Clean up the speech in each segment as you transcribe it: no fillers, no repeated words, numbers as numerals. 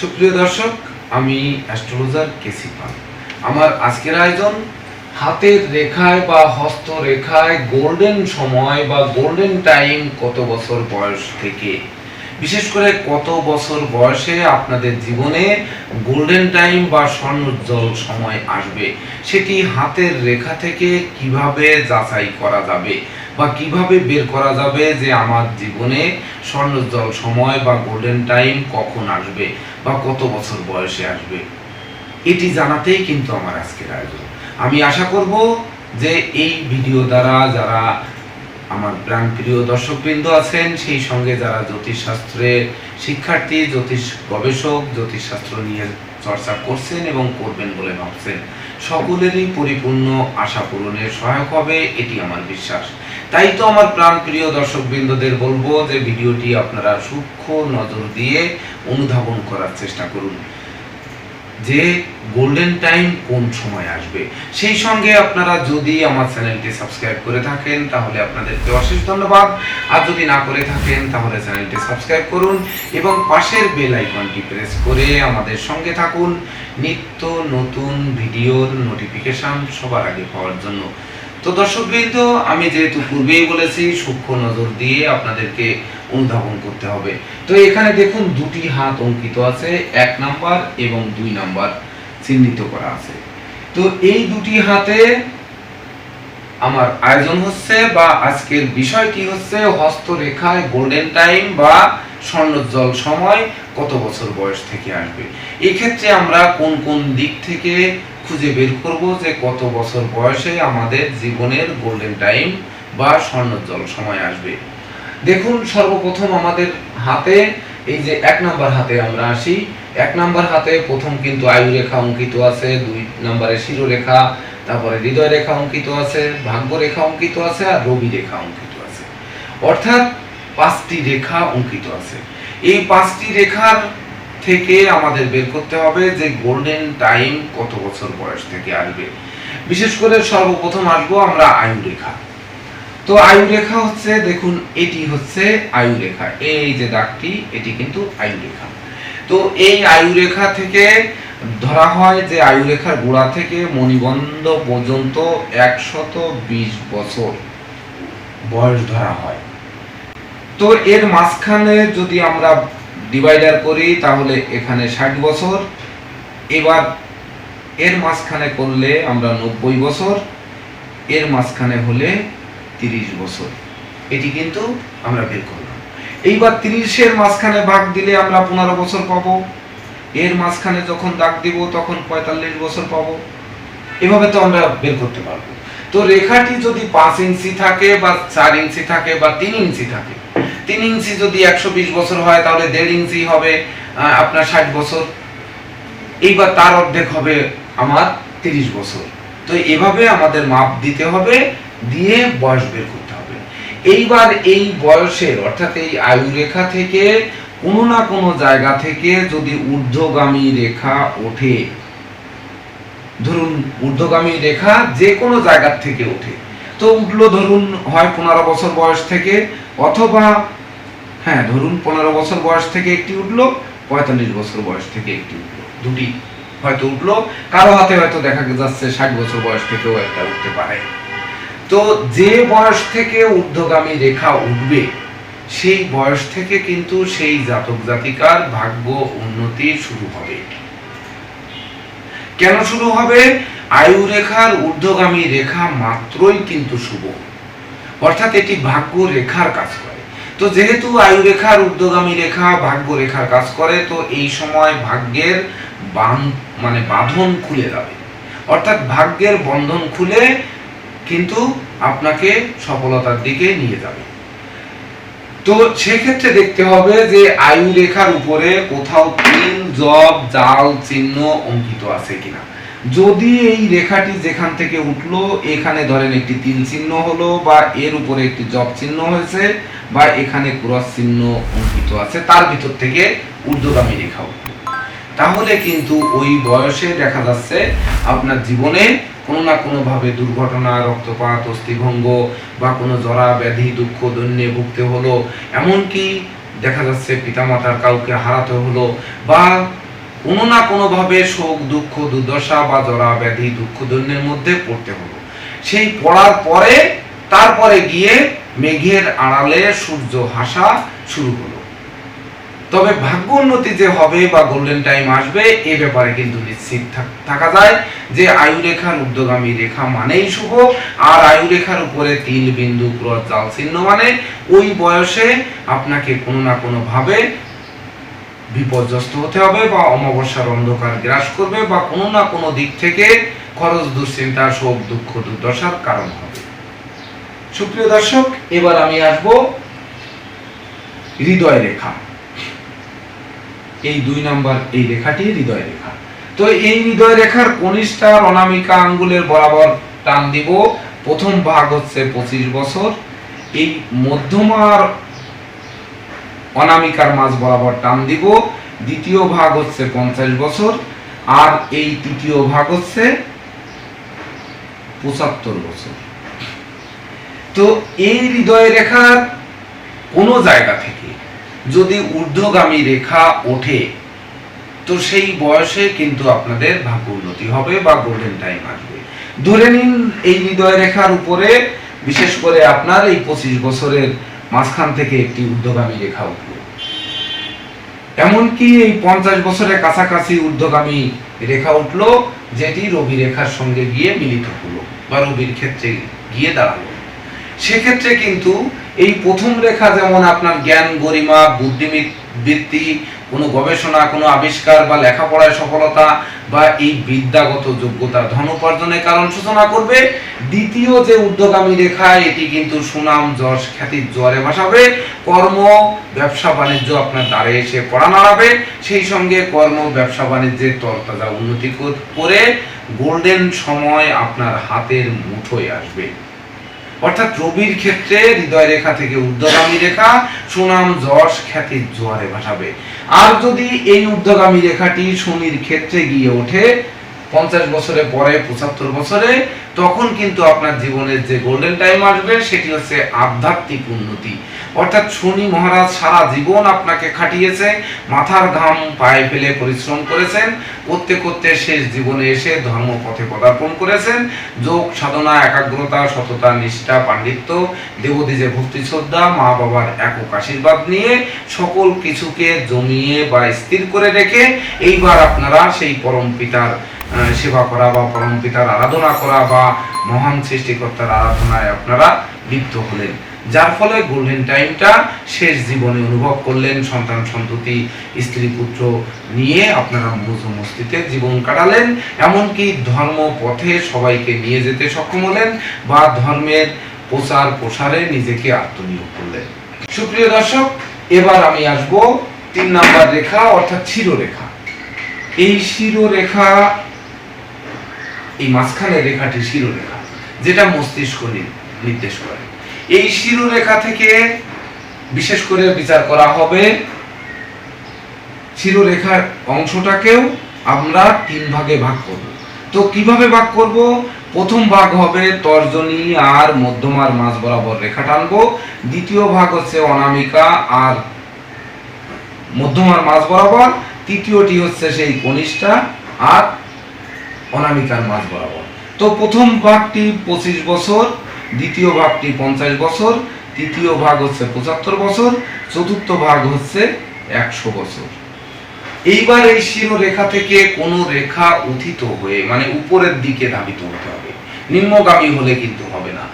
সুপ্রিয় দর্শক, আমি অ্যাস্ট্রোলজার কেসি পাল। আমার আজকের আয়োজন হাতের রেখায় বা হস্তরেখায় গোল্ডেন সময় বা গোল্ডেন টাইম কত বছর বয়স থেকে, বিশেষ করে কত বছর বয়সে আপনাদের জীবনে গোল্ডেন টাইম বা স্বর্ণোজ্জ্বল সময় আসবে, সেটি হাতের রেখা থেকে কিভাবে যাচাই করা যাবে বা কিভাবে বের করা যাবে যে আমার জীবনে স্বর্ণোজ্জ্বল সময় বা গোল্ডেন টাইম কখন আসবে বা কত বছর বয়সে আসবে, এটি জানাতেই কিন্তু আমার আজকের আয়োজন। আমি আশা করব যে এই ভিডিও দ্বারা যারা আমার প্রাণপ্রিয় দর্শকবৃন্দ আছেন, সেই সঙ্গে যারা জ্যোতিষশাস্ত্রের শিক্ষার্থী, জ্যোতিষ গবেষক, জ্যোতিষশাস্ত্র নিয়ে চর্চা করছেন এবং করবেন বলে ভাবছেন, সকলেরই পরিপূর্ণ আশা পূরণের সহায়ক হবে, এটি আমার বিশ্বাস। তাই তো আমার প্রাণপ্রিয় দর্শকবৃন্দদের বলবো যে ভিডিওটি আপনারা সূক্ষ্ম নজর দিয়ে অনুধাবন করার চেষ্টা করুন যে গোল্ডেন টাইম কোন সময় আসবে। সেই সঙ্গে আপনারা যদি আমার চ্যানেলটি সাবস্ক্রাইব করে থাকেন তাহলে আপনাদেরকে অশেষ ধন্যবাদ, আর যদি না করে থাকেন তাহলে চ্যানেলটি সাবস্ক্রাইব করুন এবং পাশের বেল আইকনটি প্রেস করে আমাদের সঙ্গে থাকুন নিত্য নতুন ভিডিওর নোটিফিকেশন সবার আগে পাওয়ার জন্য। তো দর্শকবৃন্দ, আমি যেহেতু পূর্বেই বলেছি সূক্ষ্ম নজর দিয়ে আপনাদেরকে অনুধাবন করতে হবে। তো এখানে দেখুন দুটি হাত অঙ্কিত আছে, 1 নাম্বার এবং 2 নাম্বার চিহ্নিত করা আছে। তো এই দুটি হাতে আমার আয়োজন হচ্ছে বা আজকের বিষয়টি হচ্ছে হস্তরেখায় গোল্ডেন টাইম বা স্বর্ণোজ্জ্বল সময় কত বছর বয়স থেকে আসবে। এই ক্ষেত্রে আমরা কোন কোন দিক থেকে খুঁজে বের করব যে কত বছর বয়সে আমাদের জীবনের গোল্ডেন টাইম বা স্বর্ণোজ্জ্বল সময় আসবে। দেখুন, সর্বপ্রথম আমাদের হাতে এই যে 1 নাম্বার হাতে আমরা আসি। 1 নাম্বার হাতে প্রথম কিন্তু আয়ু রেখা অঙ্কিত আছে, 2 নম্বরে শিরোরেখা, তারপরে হৃদয় রেখা অঙ্কিত আছে, ভাগ্য রেখা অঙ্কিত আছে আর রবি রেখা অঙ্কিত আছে, অর্থাৎ 5টি রেখা অঙ্কিত আছে। এই 5টি রেখার থেকে আমাদের বের করতে হবে যে গোল্ডেন টাইম কত বছর বয়স থেকে আসবে। বিশেষ করে সর্বপ্রথম আসবো আমরা আয়ু রেখা। তো আয়ু রেখা হচ্ছে, দেখুন এটি হচ্ছে আয়ু রেখা, এই যে দাগটি এটি কিন্তু আয়ু রেখা। তো এই আয়ু রেখা থেকে ধরা হয় যে আয়ু রেখার গোড়া থেকে মণিবন্ধ পর্যন্ত 120 বছর বয়স ধরা হয়। তো এর মাঝখানে যদি আমরা ডিভাইডার করি তাহলে এখানে 60 বছর, এবার এর মাঝখানে করলে আমরা 90 বছর, এর মাঝখানে হলে 30 বছর, এটি কিন্তু আমরা বের করলাম। এইবার 30-এর মাঝখানে ভাগ দিলে আমরা 15 বছর পাবো, এর মাঝখানে যখন দাগ দিব তখন 45 বছর পাবো। এভাবে তো আমরা বের করতে পারবো। তো রেখাটি যদি 5 ইঞ্চি থাকে বা 4 ইঞ্চি থাকে বা 3 ইঞ্চি থাকে, 3 ইঞ্চি যদি 120 বছর হয় তাহলে 1.5 ইঞ্চি হবে আপনার 60 বছর, এইবার তার অর্ধেক হবে আমার 30 বছর। তো এভাবে আমাদের মাপ দিতে হবে, দিয়ে বয়স বের করতে হবে। এইবার এই বয়সের অর্থাৎ এই আয়ু রেখা থেকে কোনো না কোনো জায়গা থেকে যদি ঊর্ধ্বগামী রেখা ওঠে, ধরুন ঊর্ধ্বগামী রেখা যে কোনো জায়গা থেকে ওঠে, তো উঠলো ধরুন হয় 15 বছর বয়স থেকে, অথবা হ্যাঁ ধরুন 15 বছর বয়স থেকে একটি উঠলো, 45 বছর বয়স থেকে একটি উঠলো, দুটি হয়তো উঠলো। কারো হাতে হয়তো দেখা যাচ্ছে 60 বছর বয়স থেকেও একটা উঠতে পারে। তো যে বয়স থেকে ঊর্ধ্বগামী রেখা উঠবে সেই বয়স থেকে কিন্তু সেই জাতক জাতিকার ভাগ্য উন্নতি শুরু হবে। কেন শুরু হবে? আয়ু রেখার ঊর্ধ্বগামী রেখা মাত্রই কিন্তু শুভ, অর্থাৎ এটি ভাগ্য রেখার কাজ করে। তো যেহেতু আয়ু রেখার ঊর্ধ্বগামী রেখা ভাগ্য রেখার কাজ করে, তো এই সময় ভাগ্যের বাঁধন খুলে যাবে, অর্থাৎ ভাগ্যের বন্ধন খুলে কিন্তু আপনাকে সফলতার দিকে নিয়ে যাবে। তো সেক্ষেত্রে দেখতে হবে যে আয়ু রেখার উপরে কোথাও তিল, জব, জাল চিহ্ন অঙ্কিত আছে কিনা। যদি এই রেখাটি যেখান থেকে উঠলো এখানে ধরেন একটি তিল চিহ্ন হলো, বা এর উপরে একটি জব চিহ্ন হয়েছে, বা এখানে ক্রস চিহ্ন অঙ্কিত আছে, তার ভিতর থেকে ঊর্ধ্বগামী রেখা উঠলো, তাহলে কিন্তু ওই বয়সে দেখা যাচ্ছে আপনার জীবনে কোনো না কোনো ভাবে দুর্ঘটনা, রক্তপাত, অস্থিভঙ্গ বা কোনো জরা ব্যাধি, দুঃখ দৈন্যে ভুগতে হলো, এমনকি দেখা যাচ্ছে পিতামাতার কাউকে হারাতে হলো, বা কোনো না কোনো ভাবে শোক, দুঃখ, দুর্দশা বা জরা ব্যাধি, দুঃখ দৈন্যের মধ্যে পড়তে হলো। সেই পড়ার পরে তারপরে গিয়ে মেঘের আড়ালে সূর্য হাসা শুরু হলো। তবে ভাগ্য উন্নতি যে হবে বা গোল্ডেন টাইম আসবে এ ব্যাপারে কিন্তু নিশ্চিত থাকা যায় যে আয়ু রেখার ঊর্ধ্বগামী রেখা মানেই শুভ, আর আয়ু রেখার উপরে তিল, বিন্দু, ক্রস, জাল চিহ্ন মানে ওই বয়সে আপনাকে কোনো না কোনো ভাবে বিপর্যস্ত হতে হবে বা অমাবস্যার অন্ধকার গ্রাস করবে বা কোনো না কোনো দিক থেকে খরচ, দুশ্চিন্তা, শোক, দুঃখ, দুর্দশার কারণ হবে। সুপ্রিয় দর্শক, এবার আমি আসবো হৃদয় রেখা। এই 2 নাম্বার এই রেখাটি হৃদয় রেখা। তো এই হৃদয় রেখার কনিষ্ঠা আর অনামিকা আঙ্গুলের বরাবর টান দিব। প্রথম ভাগ হচ্ছে 25 বছর, এই মধ্যমার অনামিকার মাঝ বরাবর টান দিব। দ্বিতীয় ভাগ হচ্ছে 50 বছর, আর এই তৃতীয় ভাগ হচ্ছে 75 বছর। তো এই হৃদয় রেখার কোন জায়গা থেকে যদি ঊর্ধ্বগামী রেখা ওঠে তো সেই বয়সে কিন্তু আপনাদের ভাগ্য উন্নতি হবে বা গোল্ডেন টাইম আসবে। ধরে নিন এই হৃদয় রেখার উপরে বিশেষ করে আপনার এই 25 বছরের মাঝখান থেকে একটি ঊর্ধ্বগামী রেখা উঠল, এমনকি এই 50 বছরের কাছাকাছি ঊর্ধ্বগামী রেখা উঠল যেটি রবি রেখার সঙ্গে গিয়ে মিলিত হলো বা রবির ক্ষেত্রে গিয়ে দাঁড়ালো। সেক্ষেত্রে কিন্তু এই প্রথম রেখা যেমন আপনার জ্ঞান, গরিমা, বুদ্ধিবৃত্তি, কোনো গবেষণা, কোনো আবিষ্কার বা লেখাপড়ায় সফলতা বা এই বিদ্যাগত যোগ্যতা, ধন উপার্জনের কারণ সূচনা করবে। দ্বিতীয় যে ঊর্ধ্বগামী রেখা এটি কিন্তু সুনাম, যশ, খ্যাতির জোয়ারে ভাসাবে। কর্ম, ব্যবসা বাণিজ্য আপনার দ্বারে এসে পড়া নাড়াবে। সেই সঙ্গে কর্ম, ব্যবসা বাণিজ্যের তরতাজা উন্নতি করে গোল্ডেন সময় আপনার হাতের মুঠোয় আসবে। অর্থাৎ রবির ক্ষেত্রে হৃদয় রেখা থেকে ঊর্ধ্বগামী রেখা সুনাম, যশ, খ্যাতির জোয়ারে ভাসাবে। আর যদি এই ঊর্ধ্বগামী রেখাটি শনির ক্ষেত্রে গিয়ে ওঠে 50 বছরে পরে 75 বছরে, তখন কিন্তু আপনার জীবনের যে গোল্ডেন টাইম আসবে সেটি হচ্ছে আধ্যাত্মিক উন্নতি। অর্থাৎ শনি মহারাজ সারা জীবন আপনাকে খাটিয়েছে, মাথার ঘাম পায়ে ফেলে পরিশ্রম করেছেন, করতে করতে শেষ জীবনে এসে ধর্মপথে পদার্পণ করেছেন। যোগ সাধনা, একাগ্রতা, সততা, নিষ্ঠা, পাণ্ডিত্য, দেবদেজে ভক্তি শ্রদ্ধা, মা বাবার একক আশীর্বাদ নিয়ে সকল কিছুকে জমিয়ে বা স্থির করে রেখে এইবার আপনারা সেই পরম পিতার সেবা করা বা পরম পিতার আরাধনা করা বা মহান সৃষ্টিকর্তার আরাধনায় আপনারা লিপ্ত হলেন, যার ফলে গোল্ডেন টাইমটা শেষ জীবনে অনুভব করলেন। সন্তান সন্ততি, স্ত্রী পুত্র নিয়ে আপনারা মৌজ মস্তিতে জীবন কাটালেন, এমনকি ধর্ম পথে সবাইকে নিয়ে যেতে সক্ষম হলেন বা ধর্মের প্রচার প্রসারে নিজেকে আত্মনিয়োগ করলেন। সুপ্রিয় দর্শক, এবার আমি আসব 3 নাম্বার রেখা অর্থাৎ শিরোরেখা। এই শিরোরেখা, এই মাঝখানের রেখাটি শিরোরেখা, যেটা মস্তিষ্ক নির্দেশ করে। এই শিরোরেখা থেকে বিশেষ করে বিচার করা হবে শিরোরেখার অংশটাকেও আমরা 3 ভাগে ভাগ করব। তো কিভাবে ভাগ করব? প্রথম ভাগ হবে তর্জনী আর মধ্যমার মাঝ বরাবর রেখা টানবো। দ্বিতীয় ভাগ হচ্ছে অনামিকা আর মধ্যমার মাঝ বরাবর। তৃতীয়টি হচ্ছে সেই কনিষ্ঠা আর অনামিকার মাঝ বরাবর। তো প্রথম ভাগটি 25 বছর, দ্বিতীয় ভাগটি 50 বছর, তৃতীয় ভাগ হচ্ছে 75 বছর, চতুর্থ ভাগ হচ্ছে 100 বছর। এইবার এই শিরোরেখা থেকে কোন রেখা উত্থিত হয়ে মানে উপরের দিকে ধাবিত হতে হবে, নিম্নগামী হলে কিন্তু হবে না।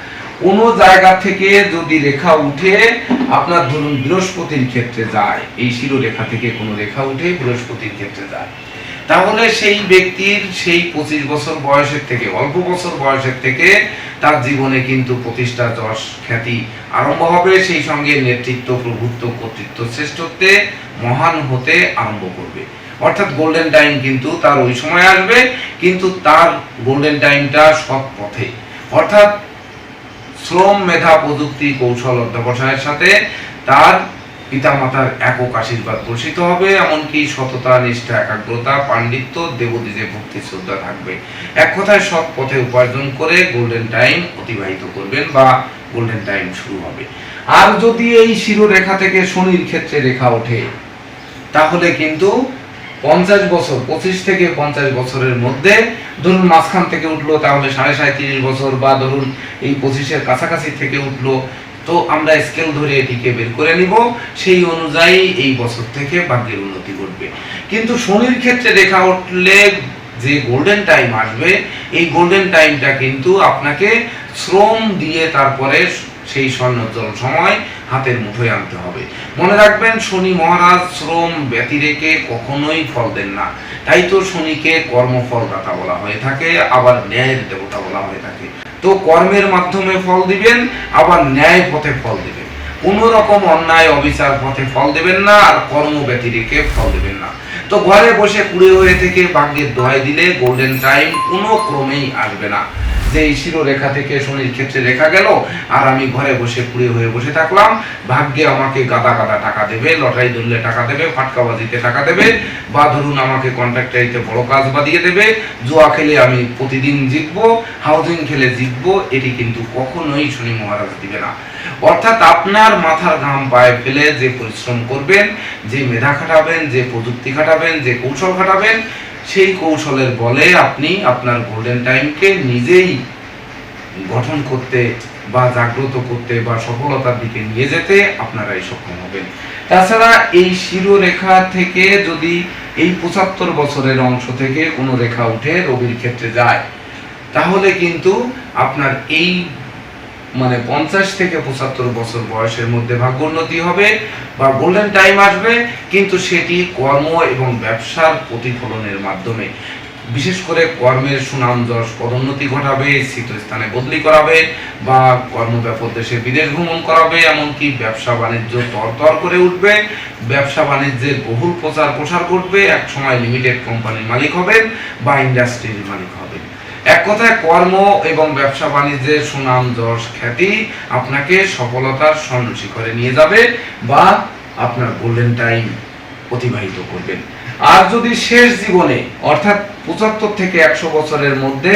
কোন জায়গা থেকে যদি রেখা উঠে আপনার ধরুন বৃহস্পতির ক্ষেত্রে যায়, এই শিরোরেখা থেকে কোন রেখা উঠে বৃহস্পতির ক্ষেত্রে যায়, তাহলে সেই ব্যক্তির সেই 25 বছর বয়সের থেকে, অল্প বছর বয়সের থেকে তার জীবনে কিন্তু প্রতিষ্ঠা, যশ, খ্যাতি আরম্ভ হবে। সেই সঙ্গে নেতৃত্ব, প্রভুত্ব, কর্তৃত্ব, শ্রেষ্ঠত্বে মহান হতে আরম্ভ করবে। অর্থাৎ গোল্ডেন টাইম কিন্তু তার ওই সময় আসবে, কিন্তু তার গোল্ডেন টাইমটা সৎ পথে, অর্থাৎ শ্রম, মেধা, প্রযুক্তি, কৌশল অধ্যবসায়ের সাথে তার পিতামাতার একক আশীর্বাদ বর্ষিত হবে, এমনকি সততা, নিষ্ঠা, একাগ্রতা, পাণ্ডিত্য, দেবদেজে ভক্তি শ্রদ্ধা থাকবে। এক কথায় সৎ পথে উপার্জন করে গোল্ডেন টাইম অতিবাহিত করবেন বা গোল্ডেন টাইম শুরু হবে। আর যদি এই শিরোরেখা থেকে শনির ক্ষেত্রে রেখা ওঠে তাহলে কিন্তু 50 বছর, 25 থেকে 50 বছরের মধ্যে, ধরুন মাঝখান থেকে উঠলো তাহলে 37.5 বছর, বা ধরুন এই 25-এর কাছাকাছি থেকে উঠলো, তো আমরা স্কেল ধরে এটিকে বের করে নিব, সেই অনুযায়ী এই বছর থেকে ভাগ্যের উন্নতি ঘটবে। কিন্তু শনির ক্ষেত্রে রেখা উঠলে যে গোল্ডেন টাইম আসবে, এই গোল্ডেন টাইমটা কিন্তু আপনাকে শ্রম দিয়ে তারপরে সেই স্বর্ণোজ্জ্বল সময় হাতের মুঠোয় আনতে হবে। মনে রাখবেন, শনি মহারাজ শ্রম ব্যতি রেখে কখনোই ফল দেন না। তাই তো শনিকে কর্মফলদাতা বলা হয়ে থাকে, আবার ন্যায়ের দেবতা বলা হয়ে থাকে। তো কর্মের মাধ্যমে ফল দিবেন, আবার ন্যায় পথে ফল দিবেন। কোন রকম অন্যায় অবিচার পথে ফল দেবেন না, আর কর্ম ব্যতি রেখে ফল দেবেন না। তো ঘরে বসে কুড়ে হয়ে থেকে ভাগ্যের দোহাই দিলে গোল্ডেন টাইম কোনো ক্রমেই আসবে না। যে এই শিরোরেখা থেকে শনির ক্ষেত্রে রেখা গেল, আর আমি ঘরে বসে কুড়ে হয়ে বসে থাকলাম, ভাগ্যে আমাকে গাদা গাদা টাকা দেবে, লটারি ধরলে টাকা দেবে, ফাটকাবাজিতে টাকা দেবে, বা ধরুন আমাকে কন্ট্রাক্টারিতে বড় কাজ বাদিয়ে দেবে, জুয়া খেলে আমি প্রতিদিন জিতবো, হাউজিং খেলে জিতবো, এটি কিন্তু কখনোই শনি মহারাজ দিবে না। অর্থাৎ আপনার মাথার ঘাম পায়ে ফেলে যে পরিশ্রম করবেন, যে মেধা খাটাবেন, যে প্রযুক্তি খাটাবেন, যে কৌশল খাটাবেন, সেই কৌশলের বলে আপনি আপনার গোল্ডেন টাইমকে নিজেই গঠন করতে বা জাগ্রত করতে বা সফলতার দিকে নিয়ে যেতে আপনারাই সক্ষম হবেন। তাছাড়া এই শিরোরেখা থেকে যদি এই 75 বছরের অংশ থেকে কোনো রেখা উঠে রবির ক্ষেত্রে যায়, তাহলে কিন্তু আপনার এই 50 থেকে 75 বছর বয়সের মধ্যে ভাগ্যোন্নতি হবে বা গোল্ডেন টাইম আসবে, কিন্তু সেটি কর্ম এবং ব্যবসার প্রতিফলনের মাধ্যমে। বিশেষ করে কর্মের সুনাম যশ পদোন্নতি ঘটাবে, স্থিত স্থানে বদলি করাবে, বা কর্মব্যাপক দেশে বিদেশ ভ্রমণ করাবে, এমনকি ব্যবসা বাণিজ্য তরতর করে উঠবে, ব্যবসা বাণিজ্যের বহুল প্রচার প্রসার ঘটবে, এক সময় লিমিটেড কোম্পানির মালিক হবেন বা ইন্ডাস্ট্রির মালিক হবেন। এক কথায় কর্ম এবং ব্যবসা বাণিজ্যের সুনাম যশ খ্যাতি আপনাকে সফলতার স্বর্ণ শিখরে নিয়ে যাবে, বা আপনার গোল্ডেন টাইম অতিবাহিত করবেন। আর যদি শেষ জীবনে অর্থাৎ 75 থেকে 100 বছরের মধ্যে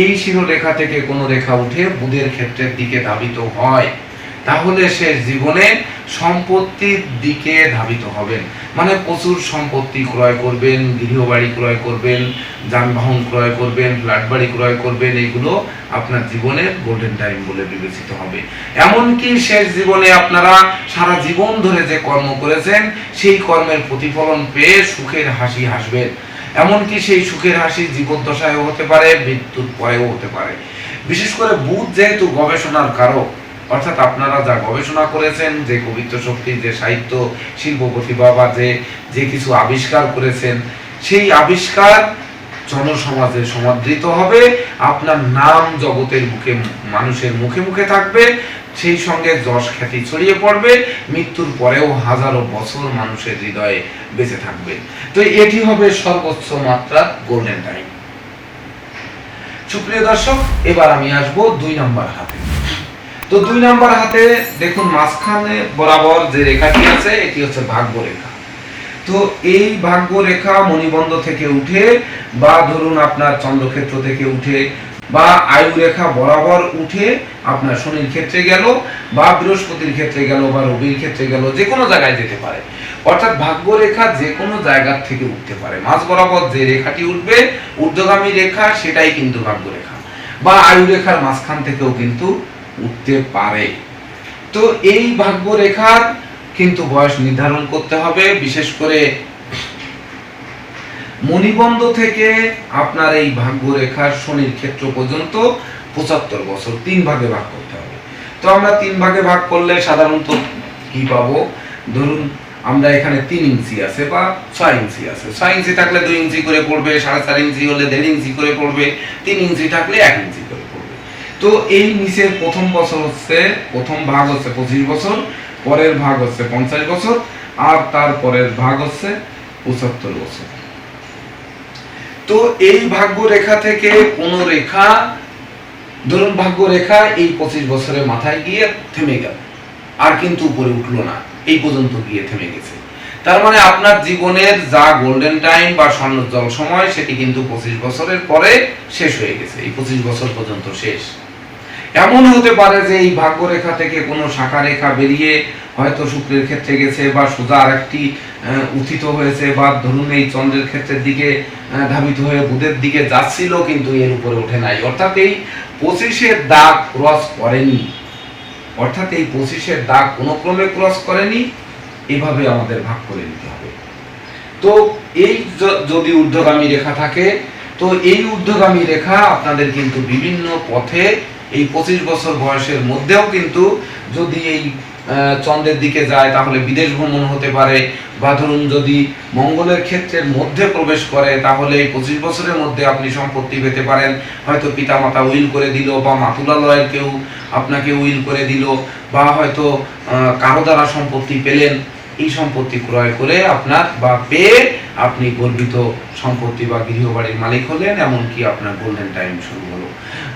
এই শিরোরেখা থেকে কোনো রেখা উঠে বুধের ক্ষেত্রের দিকে ধাবিত হয়, তাহলে শেষ জীবনে সম্পত্তির দিকে ধাবিত হবেন। প্রচুর সম্পত্তি ক্রয় করবেন, গৃহবাড়ি ক্রয় করবেন, যানবাহন ক্রয় করবেন, ফ্ল্যাট বাড়ি ক্রয় করবেন, এগুলো আপনার জীবনের গোল্ডেন টাইম বলে বিবেচিত হবে। এমনকি শেষ জীবনে আপনারা সারা জীবন ধরে যে কর্ম করেছেন, সেই কর্মের প্রতিফলন পেয়ে সুখের হাসি হাসবেন। এমনকি সেই সুখের হাসি জীবদ্দশায়ও হতে পারে, মৃত্যুর পরেও হতে পারে। বিশেষ করে বুধ যেহেতু গবেষণার কারক, অর্থাৎ আপনারা যা গবেষণা করেছেন, যে কবিত্ব শক্তি, যে সাহিত্য শিল্প প্রতিভা বা যে কিছু আবিষ্কার করেছেন, সেই আবিষ্কার জনসমাজে সমাদৃত হবে, আপনার নাম জগতের মুখে মানুষের মুখে মুখে থাকবে, সেই সঙ্গে যশ খ্যাতি ছড়িয়ে পড়বে, মৃত্যুর পরেও হাজারো বছর মানুষের হৃদয়ে বেঁচে থাকবে। তো এটি হবে সর্বোচ্চ মাত্রার গোল্ডেন টাইম। সুপ্রিয় দর্শক, এবার আমি আসব 2 নম্বর হাতে। তো 2 নম্বর হাতে দেখুন, মাঝখানে বরাবর যে রেখাটি আছে, এটি হচ্ছে ভাগ্য রেখা। তো এই ভাগ্য রেখা মণিবন্ধ থেকে উঠে, বা ধরুন আপনার চন্দ্রক্ষেত্র থেকে উঠে, বা আয়ু রেখা বরাবর উঠে আপনার শনির ক্ষেত্রে গেল, বা বৃহস্পতির ক্ষেত্রে গেল, বা রবির ক্ষেত্রে গেল, যে কোনো জায়গায় যেতে পারে। অর্থাৎ ভাগ্য রেখা যে কোনো জায়গা থেকে উঠতে পারে। মাঝ বরাবর যে রেখাটি উঠবে, ঊর্ধ্বগামী রেখা, সেটাই কিন্তু ভাগ্য রেখা, বা আয়ু রেখার মাঝখান থেকেও কিন্তু উঠতে পারে। তো এই ভাগ্য রেখার কিন্তু বয়স নির্ধারণ করতে হবে। বিশেষ করে মণিবন্ধ থেকে আপনার এই ভাগ্য রেখার শনির ক্ষেত্র পর্যন্ত 75 বছর 3 ভাগে ভাগ করতে হবে। তো আমরা 3 ভাগে ভাগ করলে সাধারণত কি পাবো? ধরুন আমরা এখানে 3 ইঞ্চি আছে বা 6 ইঞ্চি আছে। 6 ইঞ্চি থাকলে 2 ইঞ্চি করে পড়বে, 4.5 ইঞ্চি হলে 1.5 ইঞ্চি করে পড়বে, 3 ইঞ্চি থাকলে 1 ইঞ্চি করে পড়বে। তো এই নিচের প্রথম ভাগ হচ্ছে 25 বছর, পরের ভাগ হচ্ছে 50 বছর, আর তারপরের ভাগ হচ্ছে 75 বছর। তো এই ভাগ্য রেখা থেকে কোন রেখা, ধরুন ভাগ্য রেখা এই 25 বছরের মাথায় গিয়ে থেমে গেল, আর কিন্তু উপরে উঠলো না, এই পর্যন্ত গিয়ে থেমে গেছে। তার মানে আপনার জীবনের যা গোল্ডেন টাইম বা স্বর্ণোজ্জ্বল সময়, সেটি কিন্তু 25 বছরের পরে শেষ হয়ে গেছে। এই 25 বছর পর্যন্ত শেষ। এমন হতে পারে যে এই ভাগ্যরেখা থেকে কোনো শাখা রেখা বেরিয়ে হয়তো শুক্রের ক্ষেত্রে গেছে, বা সোজা আরেকটি উত্থিত হয়েছে, বা ধরুন এই চন্দ্রের ক্ষেত্রের দিকে ধাবিত হয়ে বুধের দিকে যাচ্ছিল, কিন্তু এর উপরে ওঠে নাই। অর্থাৎ এই 25-এর দাগ ক্রস করেনি, অর্থাৎ এই 25-এর দাগ কোনো ক্রমে ক্রস করেনি। এভাবে আমাদের ভাগ করে নিতে হবে। তো এই যদি ঊর্ধ্বগামী রেখা থাকে, তো এই ঊর্ধ্বগামী রেখা আপনাদের কিন্তু বিভিন্ন পথে এই 25 বছর বয়সের মধ্যেও কিন্তু যদি এই চন্দ্রের দিকে যায় তাহলে বিদেশ ভ্রমণ হতে পারে, বা ধরুন যদি মঙ্গলের ক্ষেত্রের মধ্যে প্রবেশ করে তাহলে এই 25 বছরের মধ্যে আপনি সম্পত্তি পেতে পারেন। হয়তো পিতামাতা উইল করে দিল, বা মাতুলালয়ের কেউ আপনাকে উইল করে দিল, বা হয়তো কারো দ্বারা সম্পত্তি পেলেন। এই সম্পত্তি ক্রয় করে আপনার বা পেয়ে আপনি গর্বিত সম্পত্তি বা গৃহবাড়ির মালিক হলেন, এমনকি আপনার গোল্ডেন টাইম শুরু হলো।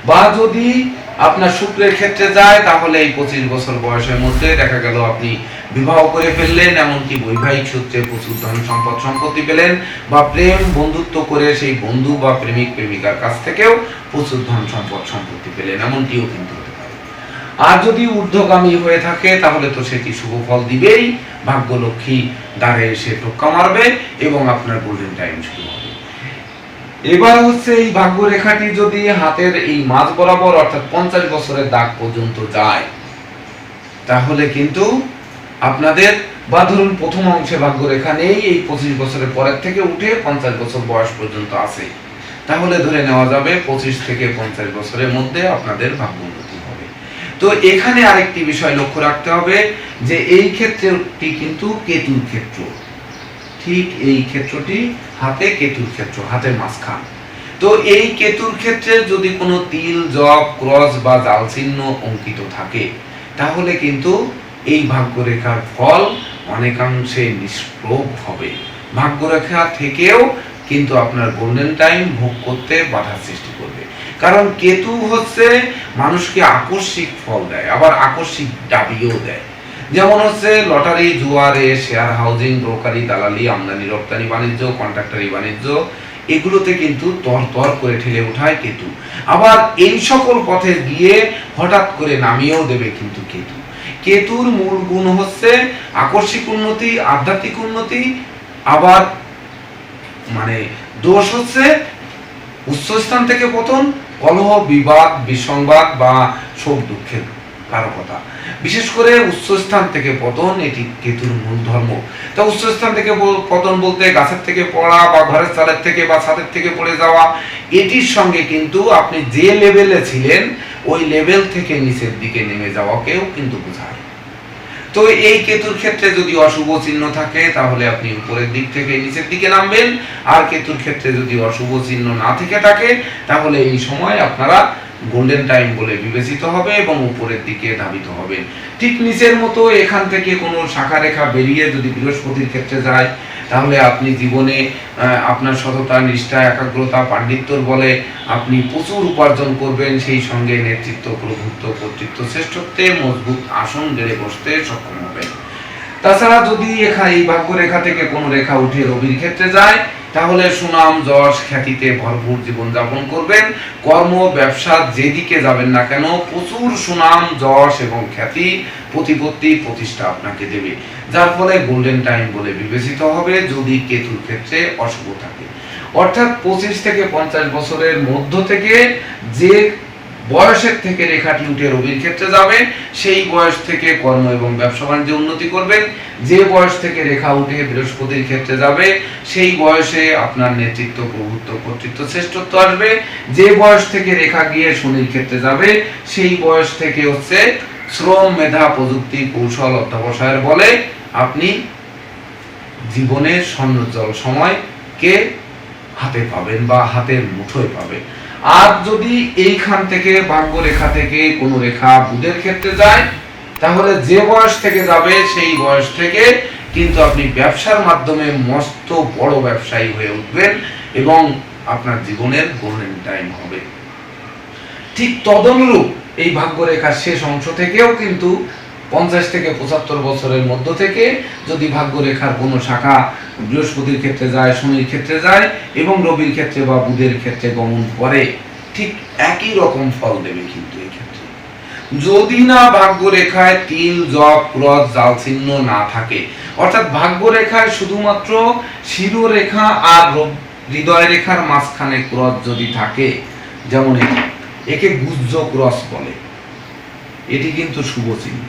বা যদি আপনার শুক্রের ক্ষেত্রে যায় তাহলে এই 25 বছর বয়সের মধ্যে দেখা গেল আপনি বিবাহ করে ফেললেন, এমনকি বৈবাহিক সূত্রে প্রচুর ধন সম্পদ সম্পত্তি পেলেন, বা প্রেম বন্ধুত্ব করে সেই বন্ধু বা প্রেমিক প্রেমিকার কাছ থেকেও প্রচুর ধন সম্পদ সম্পত্তি পেলেন, এমনটিও কিন্তু হতে পারে। আর যদি ঊর্ধ্বগামী হয়ে থাকে তাহলে তো সেটি শুভ ফল দিবেই, ভাগ্যলক্ষ্মী দ্বারে এসে টোক্কা মারবে এবং আপনার গোল্ডেন টাইম শুরু হবে। এবার হচ্ছে এই ভাগ্য রেখাটি যদি হাতের এই মাঝ বরাবর অর্থাৎ 50 বছরের দাগ পর্যন্ত যায় তাহলে কিন্তু আপনাদের, বা ধরুন প্রথম অংশে ভাগ্য রেখা নেই, এই 25 বছরের পরের থেকে উঠে 50 বছর বয়স পর্যন্ত আছে, তাহলে ধরে নেওয়া যাবে 25 থেকে 50 বছরের মধ্যে আপনাদের ভাগ্য উন্নতি হবে। তো এখানে আরেকটি বিষয় লক্ষ্য রাখতে হবে যে এই ক্ষেত্রটি কিন্তু কেতুর ক্ষেত্র, ঠিক এই ক্ষেত্রটি হাতে কেতুর ক্ষেত্র, হাতের মাঝখান। তো এই কেতুর ক্ষেত্রে যদি কোনো তিল, জব, ক্রস বা জাল চিহ্ন অঙ্কিত থাকে তাহলে কিন্তু এই ভাগ্যরেখার ফল অনেকাংশে নিষ্প্রভ হবে। ভাগ্যরেখা থেকেও কিন্তু আপনার গোল্ডেন টাইম ভোগ করতে বাধা সৃষ্টি করবে, কারণ কেতু হচ্ছে মানুষকে আকস্মিক ফল দেয়, আবার আকস্মিক দাবিও দেয়। যেমন হচ্ছে লটারি, জুয়ারে, শেয়ার হাউজিং, ব্রোকারি, দালালি, আমদানি রপ্তানি বাণিজ্য, কন্ট্রাক্টরি বাণিজ্য, এগুলোতে কিন্তু তর করে ঠেলে উঠায় কেতু। আবার এই সকল পথে গিয়ে হঠাৎ করে নামিয়েও দেবে কিন্তু কেতু। কেতুর মূল গুণ হচ্ছে আকস্মিক উন্নতি, আধ্যাত্মিক উন্নতি। আবার মানে দোষ হচ্ছে উচ্চস্থান থেকে পতন, কলহ, বিবাদ, বিসংবাদ বা শোক দুঃখের কারকতা। বিশেষ করে উচ্চস্থান থেকে পতন এটি কেতুর মূল ধর্ম। তা উচ্চস্থান থেকে পতন বলতে গাছের থেকে পড়া, বা ঘরের চালের থেকে বা ছাদের থেকে পড়ে যাওয়া, এটির সঙ্গে কিন্তু আপনি যে লেভেলে ছিলেন ওই লেভেল থেকে নিচের দিকে নেমে যাওয়াকেও কিন্তু বোঝায়। তো এই কেতুর ক্ষেত্রে যদি অশুভ চিহ্ন থাকে তাহলে আপনি উপরের দিক থেকে নিচের দিকে নামবেন, আর কেতুর ক্ষেত্রে যদি অশুভ চিহ্ন না থেকে থাকে তাহলে এই সময় আপনারা গোল্ডেন টাইম বলে বিবেচিত হবে এবং উপরের দিকে ধাবিত হবেন। ঠিক নিচের মতো এখান থেকে কোনো শাখা রেখা বেরিয়ে যদি বৃহস্পতির ক্ষেত্রে যায় তাহলে আপনি জীবনে আপনার সততা, নিষ্ঠা, একাগ্রতা, পাণ্ডিত্যর বলে আপনি প্রচুর উপার্জন করবেন, সেই সঙ্গে নেতৃত্ব, প্রভুত্ব, কর্তৃত্ব, শ্রেষ্ঠত্বে মজবুত আসন গেড়ে বসতে সক্ষম হবেন। তাছাড়া যদি এই ভাগ্য রেখা থেকে কোনো রেখা উঠে রবির ক্ষেত্রে যায় তাহলে সুনাম, যশ, খ্যাতিতে ভরপুর জীবন যাপন করবেন। কর্ম, ব্যবসা যেদিকে যাবেন না কেন প্রচুর সুনাম, যশ এবং খ্যাতি, প্রতিপত্তি, প্রতিষ্ঠা আপনাকে দেবে, যার ফলে গোল্ডেন টাইম বলে বিবেচিত হবে যদি কেতুর ক্ষেত্রে অশুভ থাকে। অর্থাৎ 25 থেকে 50 বছরের মধ্য থেকে যে বয়সের থেকে রেখাটি উঠে রবির ক্ষেত্রে যাবে সেই বয়স থেকে কর্ম এবং ব্যবসা বাণিজ্যে উন্নতি করবেন। যে বয়স থেকে রেখা উঠে বৃহস্পতির ক্ষেত্রে যাবে সেই বয়সে আপনার নেতৃত্ব, প্রভুত্ব, কর্তৃত্ব, শ্রেষ্ঠত্ব আসবে। যে বয়স থেকে রেখা গিয়ে শনির ক্ষেত্রে যাবে সেই বয়স থেকে হচ্ছে শ্রম, মেধা, প্রযুক্তি, কৌশল, অধ্যবসায়ের বলে আপনি জীবনের স্বর্ণোজ্জ্বল সময়কে হাতে পাবেন বা হাতের মুঠোয় পাবেন। আর যদি এইখান থেকে ভাগ্য রেখা থেকে কোনো রেখা বুধের ক্ষেত্রে যায় তাহলে যে বয়স থেকে যাবে সেই বয়স থেকে কিন্তু আপনি ব্যবসার মাধ্যমে মস্ত বড় ব্যবসায়ী হয়ে উঠবেন এবং আপনার জীবনের গোল্ডেন টাইম হবে। ঠিক তদনুরূপ এই ভাগ্য রেখার শেষ অংশ থেকেও কিন্তু 50 থেকে 75 বছরের মধ্য থেকে যদি ভাগ্য রেখার কোনো শাখা বৃহস্পতির ক্ষেত্রে যায়, শনির ক্ষেত্রে যায় এবং রবির ক্ষেত্রে বা বুধের ক্ষেত্রে গমন করে ঠিক একই রকম ফল দেবে কিন্তু এই ক্ষেত্রে। যদি না ভাগ্য রেখায় তিল, জব, ক্রস, জাল চিহ্ন না থাকে, অর্থাৎ ভাগ্য রেখায় শুধুমাত্র শিরোরেখা আর হৃদয় রেখার মাঝখানে ক্রস যদি থাকে, যেমন একে গুজ্জ ক্রস বলে, এটি কিন্তু শুভ চিহ্ন।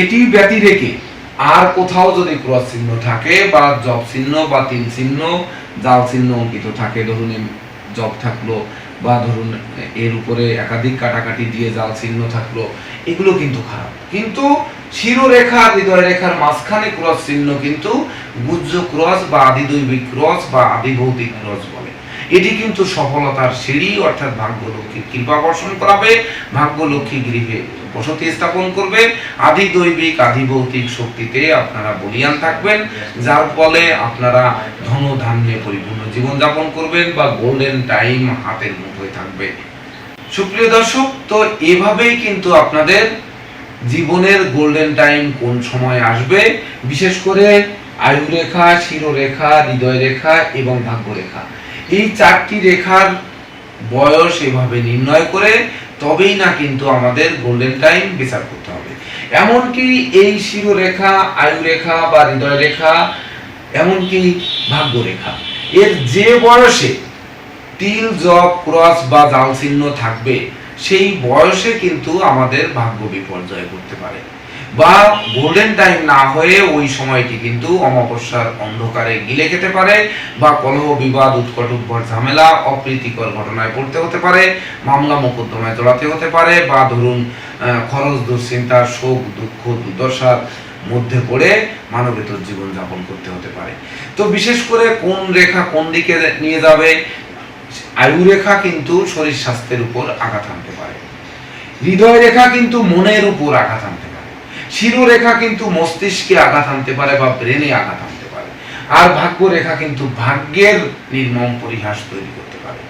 এটি ব্যতি রেখে আর কোথাও যদি ক্রস চিহ্ন থাকে বা জব চিহ্ন বা তিল চিহ্ন, জাল চিহ্ন অঙ্কিত থাকে, ধরুন জব থাকলো বা ধরুন এর উপরে একাধিক কাটাকাটি দিয়ে জাল চিহ্ন থাকলো, এগুলো কিন্তু খারাপ। কিন্তু শিরোরেখা হৃদয় রেখার মাঝখানে ক্রস চিহ্ন কিন্তু গুজ্জ ক্রস বা আদিদৈবিক ক্রস বা আদিভৌতিক ক্রস বলে। এটি কিন্তু সফলতার সিঁড়ি, অর্থাৎ ভাগ্য লক্ষ্মীর কৃপা বর্ষণ করাবে, ভাগ্য লক্ষ্মী গৃহে বসতি স্থাপন করবে, আদি দৈবিক আদি ভৌতিক শক্তিতে আপনারা বলিয়ান থাকবেন, যার ফলে আপনারা ধন ধান্যে পরিপূর্ণ জীবন যাপন করবেন বা গোল্ডেন টাইম হাতের মুঠোয় থাকবে। সুপ্রিয় দর্শক, তো এভাবেই কিন্তু আপনাদের জীবনের গোল্ডেন টাইম কোন সময় আসবে, বিশেষ করে আয়ু রেখা, শিরোরেখা, হৃদয় রেখা এবং ভাগ্য রেখা, এই চারটি রেখার বয়স এভাবে নির্ণয় করে তবেই না কিন্তু আমাদের গোল্ডেন টাইম বিচার করতে হবে। এমনকি এই শিরোরেখা, আয়ু রেখা বা হৃদয় রেখা, এমনকি ভাগ্য রেখা, এর যে বয়সে তিল, জব, ক্রস বা জাল চিহ্ন থাকবে, সেই বয়সে কিন্তু আমাদের ভাগ্য বিপর্যয় করতে পারে বা গোল্ডেন টাইম না হয়ে ওই সময়টি কিন্তু অমাবস্যার অন্ধকারে গিলে খেতে পারে বা কলহ, বিবাদ, উৎকট, উদ্ভট ঝামেলা, অপ্রীতিকর ঘটনায় পড়তে হতে পারে, মামলা মোকদ্দমায় জড়াতে হতে পারে বা ধরুন খরচ, দুশ্চিন্তা, শোক, দুঃখ, দুর্দশার মধ্যে পড়ে মানবেতর জীবন যাপন করতে হতে পারে। তো বিশেষ করে কোন রেখা কোন দিকে নিয়ে যাবে, আয়ু রেখা কিন্তু শরীর স্বাস্থ্যের উপর আঘাত আনতে পারে, হৃদয় রেখা কিন্তু মনের উপর আঘাত আনতে পারে, শিরোরেখা কিন্তু মস্তিষ্কে আঘাত আনতে পারে বা ব্রেনে আঘাত আনতে পারে, আর ভাগ্য রেখা কিন্তু ভাগ্যের নির্মম পরিহাস তৈরি করতে পারে।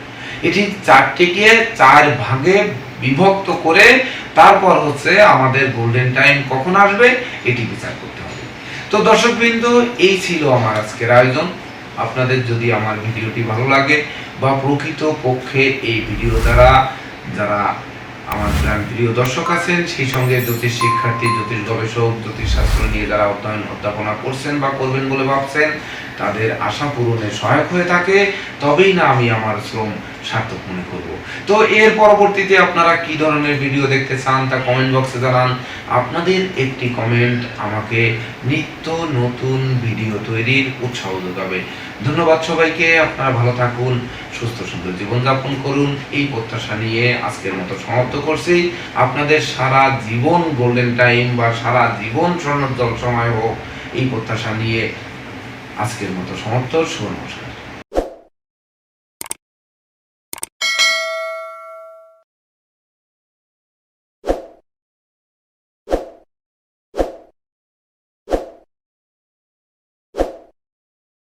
এটি চারটিকে চার ভাগে বিভক্ত করে তারপর হচ্ছে আমাদের গোল্ডেন টাইম কখন আসবে এটি বিচার করতে হবে। তো দর্শকবৃন্দ, এই ছিল আমার আজকের আয়োজন। আপনাদের যদি আমার ভিডিওটি ভালো লাগে বা প্রকৃত পক্ষে এই ভিডিও দ্বারা যারা আমার প্রিয় দর্শক আছেন, সেই সঙ্গে জ্যোতিষ শিক্ষার্থী, জ্যোতিষ গবেষক, জ্যোতিষ শাস্ত্র নিয়ে যারা অধ্যয়ন অধ্যাপনা করছেন বা করবেন বলে ভাবছেন, তাদের আশা পূরণে সহায়ক হয়ে থাকে, তবেই না আমি আমার শ্রম সার্থক মনে করব। তো এর পরবর্তীতে আপনারা কি ধরনের ভিডিও দেখতে চান তা কমেন্ট বক্সে জানান। আপনাদের একটি কমেন্ট আমাকে নিত্য নতুন ভিডিও তৈরির উৎসাহ যোগাবে। ধন্যবাদ সবাইকে। আপনারা ভালো থাকুন, সুস্থ সুন্দর জীবনযাপন করুন, এই প্রত্যাশা নিয়ে আজকের মতো সমাপ্ত করছি। আপনাদের সারা জীবন গোল্ডেন টাইম বা সারা জীবন স্বর্ণোজ্জ্বল সময় হোক, এই প্রত্যাশা নিয়ে আজকের মতো সমাপ্ত। শুভ নমস্কার।